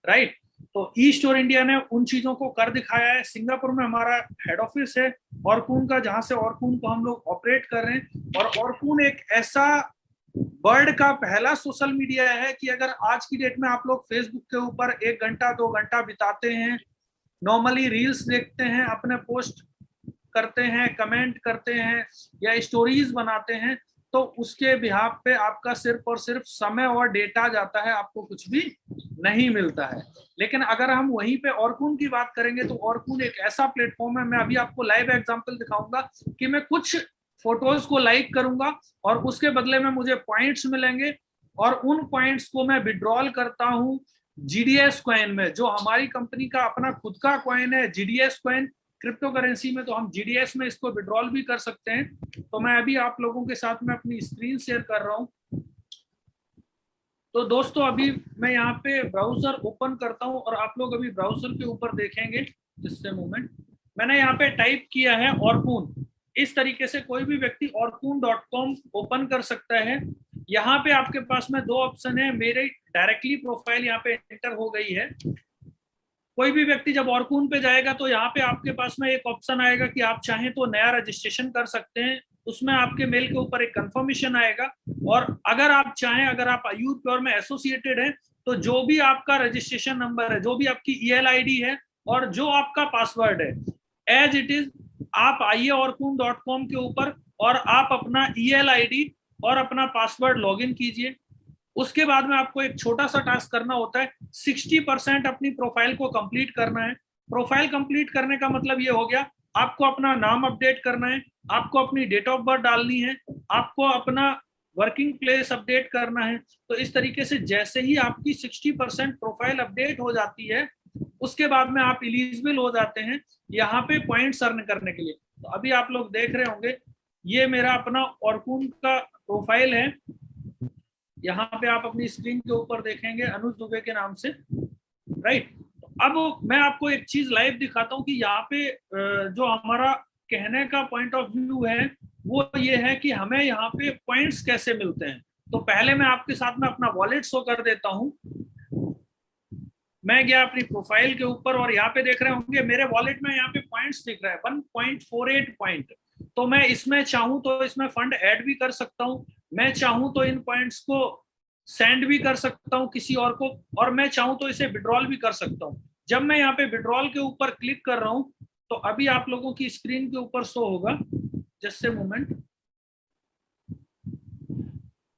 Right. तो e store India ने उन चीजों को कर दिखाया है। सिंगापुर में हमारा हेड ऑफिस है ऑरकून का, जहां से ऑरकून को हम लोग ऑपरेट कर रहे हैं। और ऑरकून एक ऐसा वर्ल्ड का पहला सोशल मीडिया है कि अगर आज की डेट में आप लोग फेसबुक के ऊपर 1 घंटा 2 घंटा बिताते हैं, नॉर्मली रील्स देखते हैं, अपने पोस्ट करते हैं, कमेंट करते हैं या स्टोरीज बनाते हैं, तो उसके बिहाफ पे आपका सिर्फ और सिर्फ समय और डेटा जाता है, आपको कुछ भी नहीं मिलता है। लेकिन अगर हम वहीं पे ऑरकून की बात करेंगे तो ऑरकून एक ऐसा प्लेटफॉर्म है, मैं अभी आपको लाइव एग्जांपल दिखाऊंगा कि मैं कुछ फोटोज को लाइक करूंगा और उसके बदले में मुझे पॉइंट्स मिलेंगे, और उन पॉइंट्स को मैं विड्रॉल करता हूं जीडीएस कॉइन में, जो हमारी कंपनी का अपना खुद का कॉइन है जीडीएस कॉइन। क्रिप्टो करेंसी में तो हम जीडीएस में इसको विड्रॉल भी कर सकते हैं। तो मैं अभी आप लोगों के साथ में अपनी स्क्रीन शेयर कर रहा हूं। तो दोस्तों अभी मैं यहाँ पे ब्राउजर ओपन करता हूँ और आप लोग अभी ब्राउजर के ऊपर देखेंगे, जिससे मोमेंट मैंने यहाँ पे टाइप किया है ऑरकून। इस तरीके से कोई भी व्यक्ति orkun.com ओपन कर सकता है। यहाँ पे आपके पास में 2 ऑप्शन है। मेरे डायरेक्टली प्रोफाइल यहाँ पे एंटर हो गई है। कोई भी व्यक्ति जब ऑरकून पे जाएगा तो यहाँ पे आपके पास में एक ऑप्शन आएगा कि आप चाहें तो नया रजिस्ट्रेशन कर सकते हैं। उसमें आपके मेल के ऊपर एक कंफर्मेशन आएगा, और अगर आप चाहें, अगर आप आयुर प्योर में एसोसिएटेड हैं, तो जो भी आपका रजिस्ट्रेशन नंबर है, जो भी आपकी ईएल आईडी है और जो आपका पासवर्ड है, एज इट इज आप आइए orkun.com के ऊपर और आप अपना ईएल आईडी और अपना पासवर्ड लॉगिन कीजिए। उसके बाद में आपको एक छोटा सा टास्क करना होता है, 60% अपनी प्रोफाइल को कंप्लीट करना है। प्रोफाइल कंप्लीट करने का मतलब ये हो गया, आपको अपना नाम अपडेट करना है, आपको अपनी डेट ऑफ बर्थ डालनी है, आपको अपना वर्किंग प्लेस अपडेट करना है। तो इस तरीके से जैसे ही आपकी 60% प्रोफाइल अपडेट हो जाती है, उसके बाद में आप एलिजिबल हो जाते हैं यहाँ पे पॉइंट्स अर्न करने के लिए। तो अभी आप लोग देख रहे होंगे, ये मेरा अपना ऑरकून का प्रोफाइल है। यहाँ पे आप अपनी स्क्रीन के ऊपर देखेंगे अनुज दुबे के नाम से, राइट। अब मैं आपको एक चीज लाइव दिखाता हूँ कि यहाँ पे जो हमारा कहने का पॉइंट ऑफ व्यू है वो ये है कि हमें यहाँ पे पॉइंट्स कैसे मिलते हैं। तो पहले मैं आपके साथ में अपना वॉलेट शो कर देता हूँ। मैं गया अपनी प्रोफाइल के ऊपर और यहाँ पे देख रहे होंगे मेरे वॉलेट में यहाँ पे पॉइंट्स दिख रहा है 1.48 पॉइंट। तो मैं इसमें चाहूँ तो इसमें फंड ऐड भी कर सकता हूँ, मैं चाहूँ तो इन पॉइंट्स को सेंड भी कर सकता हूँ किसी और को, और मैं चाहूँ तो इसे विड्रॉल भी कर सकता हूँ। जब मैं यहाँ पे विड्रॉल के ऊपर क्लिक कर रहा हूँ तो अभी आप लोगों की स्क्रीन के ऊपर शो होगा, जस्ट ए मोमेंट।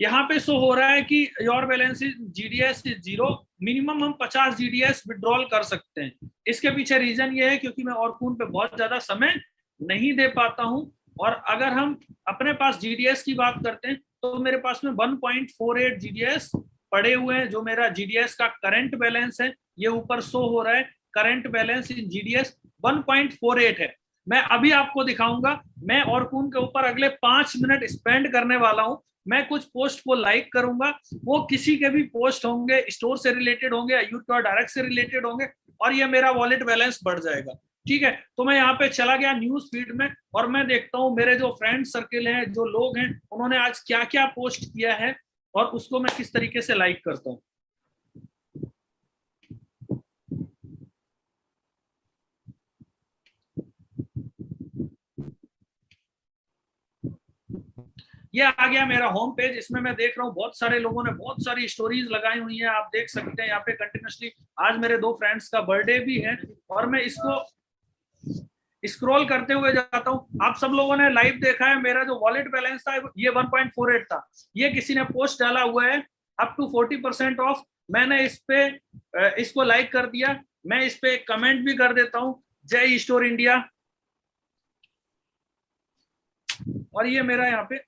यहाँ पे शो हो रहा है कि your balance is GDS is 0, minimum हम 50 जीडीएस विड्रॉल कर सकते हैं। इसके पीछे रीजन ये है क्योंकि मैं ऑरकून पे बहुत ज्यादा समय नहीं दे पाता हूँ, और अगर हम अपने पास जीडीएस की बात करते हैं तो मेरे पास में 1.48 जीडीएस पड़े हुए हैं, जो मेरा जीडीएस का करंट बैलेंस है। ये ऊपर शो हो रहा है करंट बैलेंस इन जीडीएस 1.48 है। मैं अभी आपको दिखाऊंगा, मैं ऑरकून के ऊपर अगले 5 मिनट स्पेंड करने वाला हूँ। मैं कुछ पोस्ट को लाइक करूंगा, वो किसी के भी पोस्ट होंगे, स्टोर से रिलेटेड होंगे, यूट्यूब डायरेक्ट से रिलेटेड होंगे, और ये मेरा वॉलेट बैलेंस बढ़ जाएगा। ठीक है, तो मैं यहाँ पे चला गया न्यूज फीड में और मैं देखता हूँ मेरे जो फ्रेंड सर्किल हैं, जो लोग हैं, उन्होंने आज क्या क्या पोस्ट किया है और उसको मैं किस तरीके से लाइक करता हूँ। ये आ गया मेरा होम पेज। इसमें मैं देख रहा हूँ बहुत सारे लोगों ने बहुत सारी स्टोरीज लगाई हुई हैं, आप देख सकते हैं यहाँ पे कंटिन्यूसली। आज मेरे 2 फ्रेंड्स का बर्थडे भी है और मैं इसको स्क्रॉल करते हुए जाता हूँ। आप सब लोगों ने लाइव देखा है, मेरा जो वॉलेट बैलेंस था ये 1.48 था। ये किसी ने पोस्ट डाला हुआ है अप टू 40% ऑफ, मैंने इस पे इसको लाइक कर दिया। मैं इस पे कमेंट भी कर देता हूँ, जय स्टोर इंडिया। और ये मेरा यहाँ पे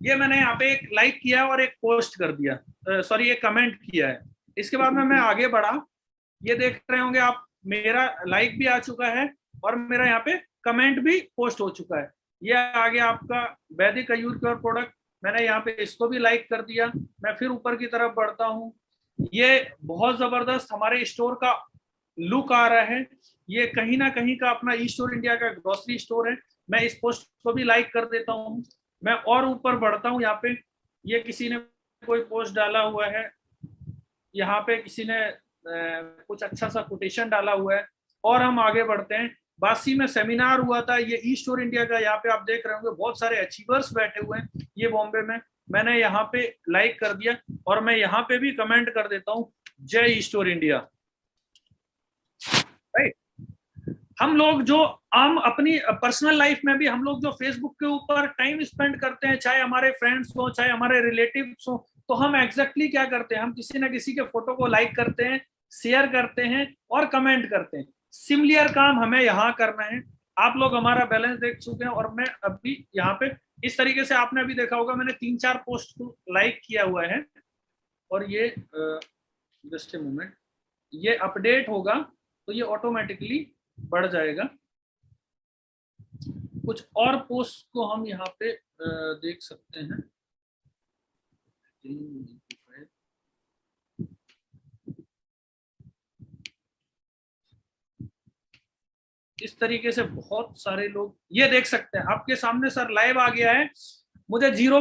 ये मैंने यहाँ पे एक लाइक किया और एक पोस्ट कर दिया, सॉरी एक कमेंट किया है। इसके बाद में मैं आगे बढ़ा, ये देख रहे होंगे आप, मेरा लाइक भी आ चुका है और मेरा यहाँ पे कमेंट भी पोस्ट हो चुका है। ये आ गया आपका वैदिक आयुर प्योर प्रोडक्ट, मैंने यहाँ पे इसको भी लाइक कर दिया। मैं फिर ऊपर की तरफ बढ़ता हूँ, ये बहुत जबरदस्त हमारे स्टोर का लुक आ रहा है। ये कहीं ना कहीं का अपना ई स्टोर इंडिया का ग्रोसरी स्टोर है। मैं इस पोस्ट को भी लाइक कर देता हूँ। मैं और ऊपर बढ़ता हूँ, यहाँ पे ये किसी ने कोई पोस्ट डाला हुआ है, यहाँ पे किसी ने कुछ अच्छा सा कोटेशन डाला हुआ है, और हम आगे बढ़ते हैं। बासी में सेमिनार हुआ था, ये ईस्ट और इंडिया का, यहाँ पे आप देख रहे होंगे बहुत सारे अचीवर्स बैठे हुए हैं, ये बॉम्बे में। मैंने यहाँ पे लाइक कर दिया, और मैं यहाँ पे भी कमेंट कर देता हूँ, जय ईस्ट और इंडिया। राइट। हम लोग जो हम अपनी पर्सनल लाइफ में भी हम लोग जो फेसबुक के ऊपर टाइम स्पेंड करते हैं, चाहे हमारे फ्रेंड्स हो चाहे हमारे रिलेटिव्स हो, तो हम एग्जैक्टली क्या करते हैं, हम किसी ना किसी के फोटो को लाइक करते हैं, शेयर करते हैं और कमेंट करते हैं। सिमिलर काम हमें यहाँ करना है। आप लोग हमारा बैलेंस देख चुके हैं, और मैं अभी यहाँ पे इस तरीके से, आपने अभी देखा होगा मैंने 3-4 पोस्ट को लाइक किया हुआ है, और ये जस्ट ए मोमेंट, ये अपडेट होगा तो ये ऑटोमेटिकली बढ़ जाएगा। कुछ और पोस्ट को हम यहाँ पे देख सकते हैं। इस तरीके से बहुत सारे लोग ये देख सकते हैं आपके सामने, सर लाइव आ गया है। मुझे 0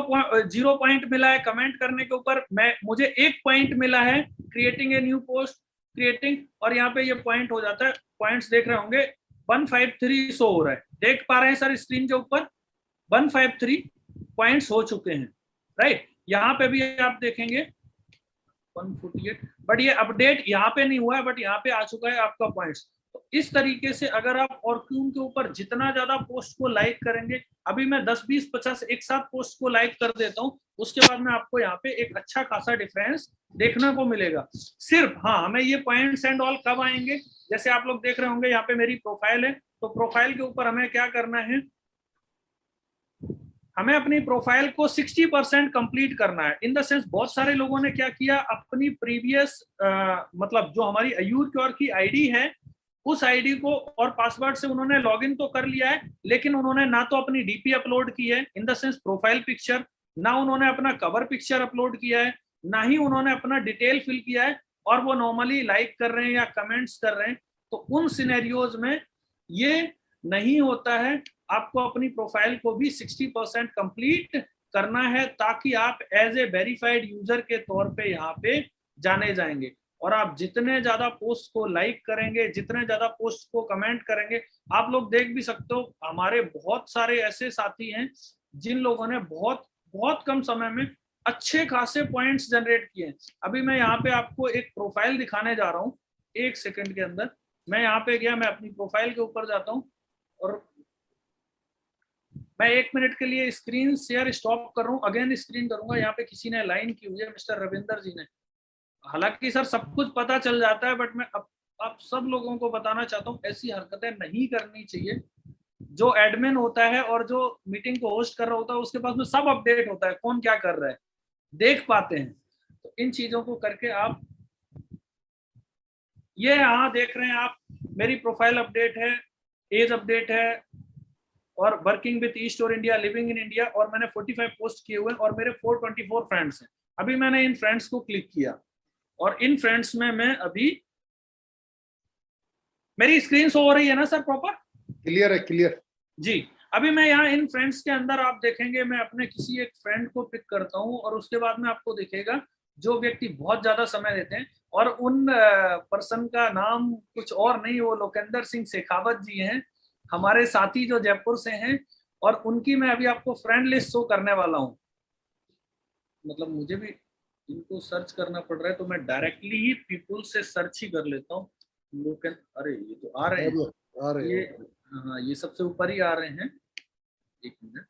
पॉइंट मिला है कमेंट करने के ऊपर, मुझे 1 पॉइंट मिला है creating a new post, creating, और यहाँ पे ये पॉइंट हो जाता है। पॉइंट्स देख रहे होंगे 153 शो हो रहा है, देख पा रहे हैं सर स्क्रीन के ऊपर 153 पॉइंट्स हो चुके हैं। राइट, यहाँ पे भी आप देखेंगे 148, बट ये अपडेट यहाँ पे नहीं हुआ है, बट यहाँ पे आ चुका है आपका पॉइंट्स। तो इस तरीके से अगर आप ऑर्क्यून के ऊपर जितना ज्यादा पोस्ट को लाइक करेंगे, अभी मैं 10, 20, 50 एक साथ पोस्ट को लाइक कर देता हूँ, उसके बाद में आपको यहाँ पे एक अच्छा खासा डिफरेंस देखने को मिलेगा। सिर्फ हाँ, हमें ये पॉइंट्स एंड ऑल कब आएंगे, जैसे आप लोग देख रहे होंगे यहाँ पे मेरी प्रोफाइल है, तो प्रोफाइल के ऊपर हमें क्या करना है, हमें अपनी प्रोफाइल को 60% कंप्लीट करना है। इन द सेंस बहुत सारे लोगों ने क्या किया, अपनी प्रीवियस मतलब जो हमारी अयूर क्योर की आईडी है, उस आईडी को और पासवर्ड से उन्होंने लॉगिन तो कर लिया है, लेकिन उन्होंने ना तो अपनी डीपी अपलोड की है, in the sense profile picture, ना उन्होंने अपना कवर पिक्चर अपलोड किया है, ना ही उन्होंने अपना डिटेल फिल किया है, और वो नॉर्मली लाइक कर रहे हैं या कमेंट्स कर रहे हैं। तो उन सिनेरियोज में ये नहीं होता है, आपको अपनी प्रोफाइल को भी 60% कंप्लीट करना है, ताकि आप एज ए वेरीफाइड यूजर के तौर पे यहाँ पे जाने जाएंगे। और आप जितने ज्यादा पोस्ट को लाइक करेंगे, जितने ज्यादा पोस्ट को कमेंट करेंगे, आप लोग देख भी सकते हो हमारे बहुत सारे ऐसे साथी हैं जिन लोगों ने बहुत बहुत कम समय में अच्छे खासे पॉइंट्स जनरेट किए हैं। अभी मैं यहाँ पे आपको एक प्रोफाइल दिखाने जा रहा हूँ, 1 सेकंड के अंदर मैं यहाँ पे गया, मैं अपनी प्रोफाइल के ऊपर जाता हूँ, और मैं 1 मिनट के लिए स्क्रीन शेयर स्टॉप कर रहा हूँ, अगेन स्क्रीन करूंगा। यहाँ पे किसी ने लाइन की हुई है, मिस्टर रविंदर जी ने। हालांकि सर सब कुछ पता चल जाता है, बट मैं अब आप सब लोगों को बताना चाहता हूँ, ऐसी हरकतें नहीं करनी चाहिए। जो एडमिन होता है और जो मीटिंग को होस्ट कर रहा होता है, उसके पास में सब अपडेट होता है, कौन क्या कर रहा है, देख पाते हैं। तो इन चीजों को करके आप ये यहाँ देख रहे हैं, आप मेरी प्रोफाइल अपडेट है, एज अपडेट है, और वर्किंग विद ईस्ट और इंडिया, लिविंग इन इंडिया, और मैंने 45 पोस्ट किए हुए हैं, और मेरे 424 फ्रेंड्स हैं। अभी मैंने इन फ्रेंड्स को क्लिक किया, और इन फ्रेंड्स में मैं अभी, मेरी स्क्रीन शो हो रही है ना सर प्रॉपर? क्लियर है, क्लियर जी। अभी मैं यहाँ इन फ्रेंड्स के अंदर आप देखेंगे, मैं अपने किसी एक फ्रेंड को पिक करता हूँ, और उसके बाद में आपको दिखेगा जो व्यक्ति बहुत ज्यादा समय देते हैं, और उन पर्सन का नाम कुछ और नहीं, वो लोकेंद्र सिंह शेखावत जी हैं, हमारे साथी जो जयपुर से हैं, और उनकी मैं अभी आपको फ्रेंड लिस्ट शो करने वाला हूँ। मतलब मुझे भी इनको सर्च करना पड़ रहा है, तो मैं डायरेक्टली ही पीपल से सर्च ही कर लेता हूँ। अरे ये तो आ रहे हैं, आ रहे ये हाँ, ये सबसे ऊपर ही आ रहे हैं। 1 मिनट,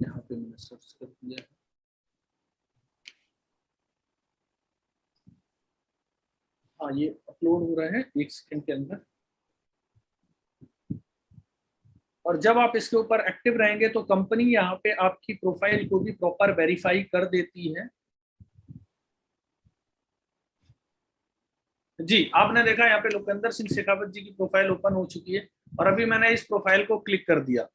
यहाँ पे मैंने सर्च कर दिया है। हाँ, ये अपलोड हो रहा है 1 सेकंड के अंदर, और जब आप इसके ऊपर एक्टिव रहेंगे तो कंपनी यहाँ पे आपकी प्रोफाइल को भी प्रॉपर वेरीफाई कर देती है। जी, आपने देखा यहाँ पे लोकेंद्र सिंह शेखावत जी की प्रोफाइल ओपन हो चुकी है, और अभी मैंने इस प्रोफाइल को क्लिक कर दिया।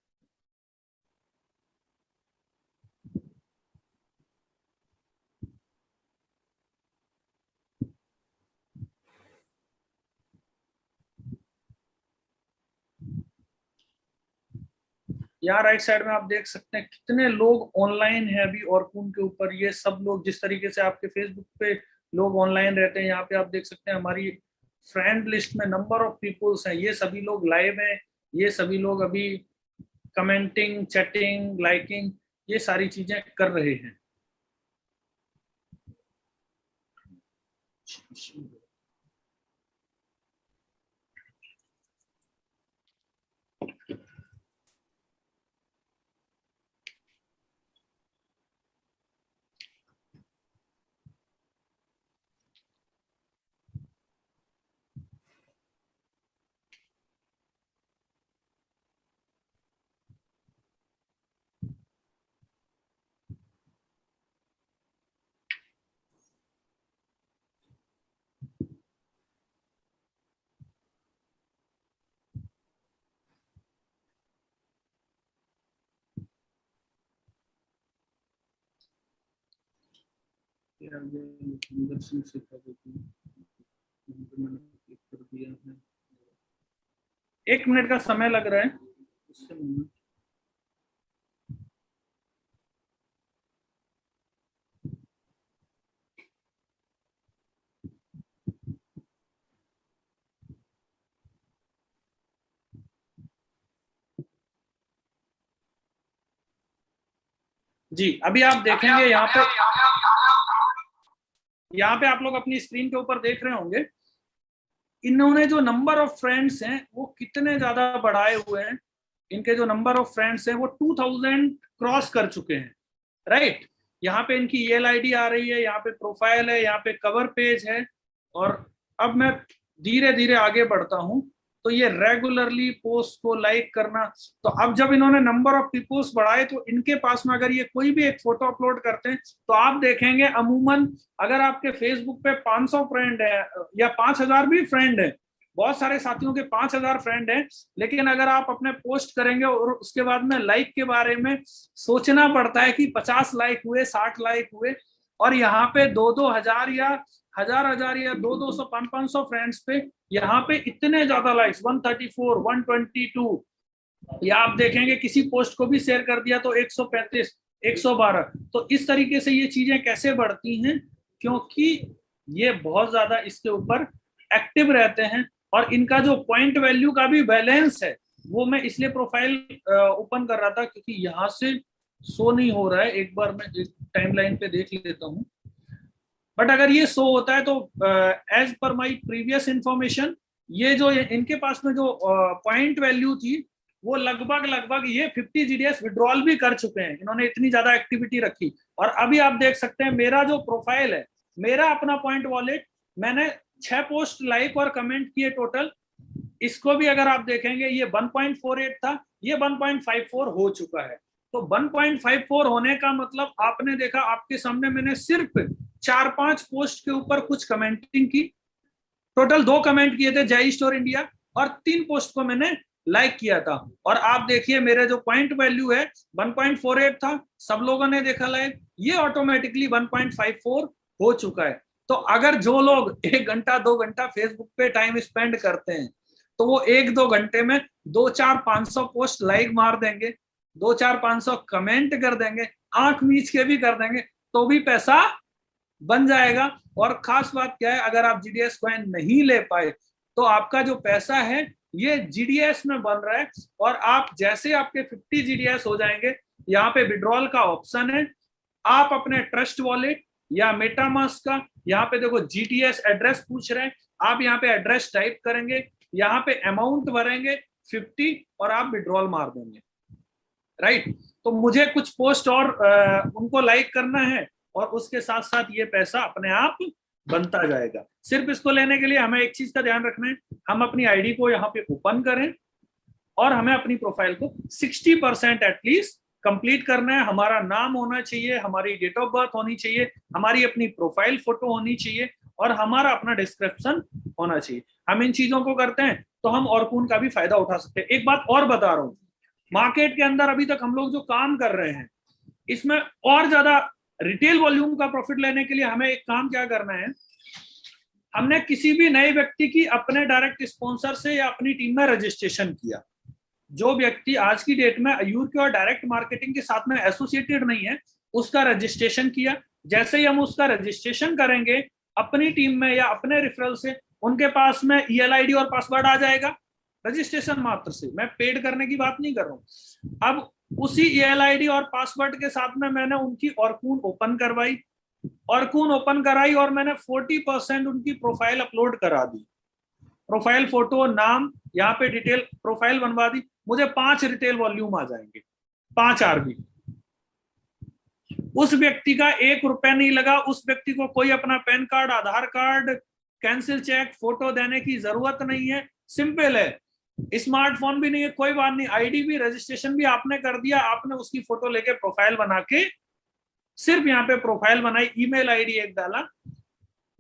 यहाँ राइट साइड में आप देख सकते हैं कितने लोग ऑनलाइन है अभी ऑरकुन के ऊपर। ये सब लोग जिस तरीके से आपके फेसबुक पे लोग ऑनलाइन रहते हैं, यहाँ पे आप देख सकते हैं हमारी फ्रेंड लिस्ट में नंबर ऑफ पीपल्स हैं, ये सभी लोग लाइव हैं, ये सभी लोग अभी कमेंटिंग, चैटिंग, लाइकिंग, ये सारी चीजें कर रहे हैं। दर्शन से कर देती हूँ, मैंने क्लिक कर दिया है। 1 मिनट का समय लग रहा है उससे मिलना। जी अभी आप देखेंगे यहाँ पे आप लोग अपनी स्क्रीन के ऊपर देख रहे होंगे, इन्होंने जो नंबर ऑफ फ्रेंड्स हैं वो कितने ज्यादा बढ़ाए हुए हैं। इनके जो नंबर ऑफ फ्रेंड्स हैं वो 2000 क्रॉस कर चुके हैं, राइट। यहाँ पे इनकी ईमेल आईडी आ रही है, यहाँ पे प्रोफाइल है, यहाँ पे कवर पेज है। और अब मैं धीरे धीरे आगे बढ़ता हूँ, तो ये रेगुलरली पोस्ट को लाइक करना। तो अब जब इन्होंने नंबर ऑफ पीपल्स बढ़ाए, तो इनके पास में अगर ये कोई भी एक फोटो अपलोड करते हैं, तो आप देखेंगे अमूमन अगर आपके फेसबुक पे 500 फ्रेंड है या 5000 भी फ्रेंड है, बहुत सारे साथियों के 5000 फ्रेंड हैं, लेकिन अगर आप अपने पोस्ट करेंगे और उसके बाद में लाइक के बारे में सोचना पड़ता है कि 50 लाइक हुए, 60 लाइक हुए, और यहाँ पे 2-2 हजार या हजार या 200-200 500 फ्रेंड्स पे यहाँ पे इतने ज्यादा लाइक्स 134, 122, या आप देखेंगे किसी पोस्ट को भी शेयर कर दिया तो 135, 112। तो इस तरीके से ये चीजें कैसे बढ़ती हैं, क्योंकि ये बहुत ज्यादा इसके ऊपर एक्टिव रहते हैं। और इनका जो पॉइंट वैल्यू का भी बैलेंस है, वो मैं इसलिए प्रोफाइल ओपन कर रहा था क्योंकि यहाँ से शो नहीं हो रहा है। एक बार मैं टाइमलाइन पे देख लेता हूँ, बट अगर ये शो होता है तो as per my previous information, ये जो इनके पास में जो पॉइंट वैल्यू थी वो लगभग ये 50 जीडीएस विड्रॉल भी कर चुके हैं। इन्होंने इतनी ज्यादा एक्टिविटी रखी। और अभी आप देख सकते हैं मेरा जो प्रोफाइल है, मेरा अपना पॉइंट वॉलेट, मैंने 6 पोस्ट लाइक और कमेंट किए टोटल। इसको भी अगर आप देखेंगे ये 1.48 था, ये 1.54 हो चुका है। तो 1.54 होने का मतलब आपने देखा, आपके सामने मैंने सिर्फ 4-5 पोस्ट के ऊपर कुछ कमेंटिंग की, टोटल 2 कमेंट किए थे जय स्टोर इंडिया, और 3 पोस्ट को मैंने लाइक किया था। और आप देखिए मेरे जो पॉइंट वैल्यू है 1.48 था, सब लोगों ने देखा लाइक, ये ऑटोमेटिकली 1.54 हो चुका है। तो अगर जो लोग 1 घंटा 2 घंटा फेसबुक पे टाइम स्पेंड करते हैं, तो वो 1-2 घंटे में 2-4-500 पोस्ट लाइक मार देंगे, 2-4-500 कमेंट कर देंगे, आंख मीच के भी कर देंगे, तो भी पैसा बन जाएगा। और खास बात क्या है, अगर आप जीडीएस कॉइन नहीं ले पाए, तो आपका जो पैसा है ये जीडीएस में बन रहा है। और आप जैसे आपके 50 जीडीएस हो जाएंगे, यहाँ पे विड्रॉल का ऑप्शन है, आप अपने ट्रस्ट वॉलेट या मेटामास्क का, यहाँ पे देखो जीटीएस एड्रेस पूछ रहे हैं, आप यहाँ पे एड्रेस टाइप करेंगे, यहाँ पे अमाउंट भरेंगे 50 और आप विड्रॉल मार देंगे, राइट। तो मुझे कुछ पोस्ट और उनको लाइक करना है, और उसके साथ साथ ये पैसा अपने आप बनता जाएगा। सिर्फ इसको लेने के लिए हमें एक चीज का ध्यान रखना है, हम अपनी आईडी को यहाँ पे ओपन करें और हमें अपनी प्रोफाइल को 60% एटलीस्ट कंप्लीट करना है। हमारा नाम होना चाहिए, हमारी डेट ऑफ बर्थ होनी चाहिए, हमारी अपनी प्रोफाइल फोटो होनी चाहिए, और हमारा अपना डिस्क्रिप्शन होना चाहिए। हम इन चीजों को करते हैं तो हम ऑरकुन का भी फायदा उठा सकते हैं। एक बात और बता रहा हूँ, मार्केट के अंदर अभी तक हम लोग जो काम कर रहे हैं, इसमें और ज्यादा रिटेल वॉल्यूम का प्रॉफिट लेने के लिए हमें एक काम क्या करना है, हमने किसी भी नए व्यक्ति की अपने डायरेक्ट स्पॉन्सर से या अपनी टीम में रजिस्ट्रेशन किया, जो व्यक्ति आज की डेट में अयूर के और डायरेक्ट मार्केटिंग के साथ में एसोसिएटेड नहीं है, उसका रजिस्ट्रेशन किया। जैसे ही हम उसका रजिस्ट्रेशन करेंगे अपनी टीम में या अपने रेफरल से, उनके पास में ईएल आईडी और पासवर्ड आ जाएगा रजिस्ट्रेशन मात्र से। मैं पेड करने की बात नहीं कर रहा हूँ। अब उसी ईएल आईडी और पासवर्ड के साथ में मैंने उनकी ऑरकून ओपन करवाई, ऑरकून ओपन कराई और मैंने 40% उनकी प्रोफाइल अपलोड करा दी। प्रोफाइल फोटो, नाम, यहाँ पे डिटेल प्रोफाइल बनवा दी। मुझे 5 रिटेल वॉल्यूम आ जाएंगे, 5 आरबी। उस व्यक्ति का 1 रुपया नहीं लगा। उस व्यक्ति को कोई अपना पैन कार्ड, आधार कार्ड, कैंसिल चेक, फोटो देने की जरूरत नहीं है। सिंपल है, स्मार्टफोन भी नहीं है, कोई बात नहीं। आईडी भी, रजिस्ट्रेशन भी आपने कर दिया, आपने उसकी फोटो लेके प्रोफाइल बना के सिर्फ यहाँ पे प्रोफाइल बनाई, ईमेल आईडी एक डाला,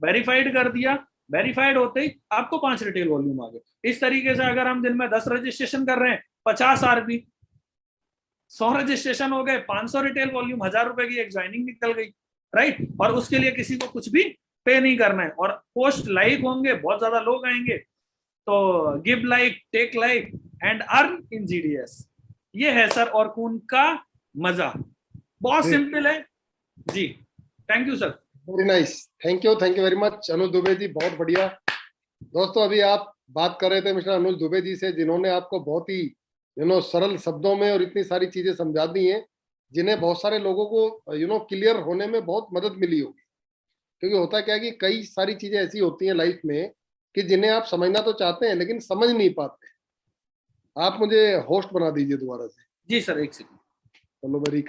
वेरीफाइड कर दिया। वेरीफाइड होते ही आपको 5 रिटेल वॉल्यूम आ गए। इस तरीके से अगर हम दिन में 10 रजिस्ट्रेशन कर रहे हैं, 50 आरबी, 100 रजिस्ट्रेशन हो गए, 500 रिटेल वॉल्यूम, 1000 रुपए की एक ज्वाइनिंग निकल गई, राइट। और उसके लिए किसी को कुछ भी पे नहीं करना है। और पोस्ट लाइक होंगे, बहुत ज्यादा लोग आएंगे, तो give like, take like and earn in GDS. ये है सर ऑरकून का मजा, बहुत सिंपल है जी। Thank you sir. Very nice, thank you very much Anuj Dubey ji, बहुत बढ़िया। दोस्तों अभी आप बात कर रहे थे मिस्टर अनुज दुबे जी से, जिन्होंने आपको बहुत ही सरल शब्दों में और इतनी सारी चीजें समझा दी हैं, जिन्हें बहुत सारे लोगों को क्लियर होने में बहुत मदद मिली होगी। क्योंकि होता क्या है कि कई सारी चीजें ऐसी होती हैं लाइफ में कि जिन्हें आप समझना तो चाहते हैं लेकिन समझ नहीं पाते। आप मुझे होस्ट बना दीजिए दोबारा से। जी सर, एक सेकंड। चलो, वेरी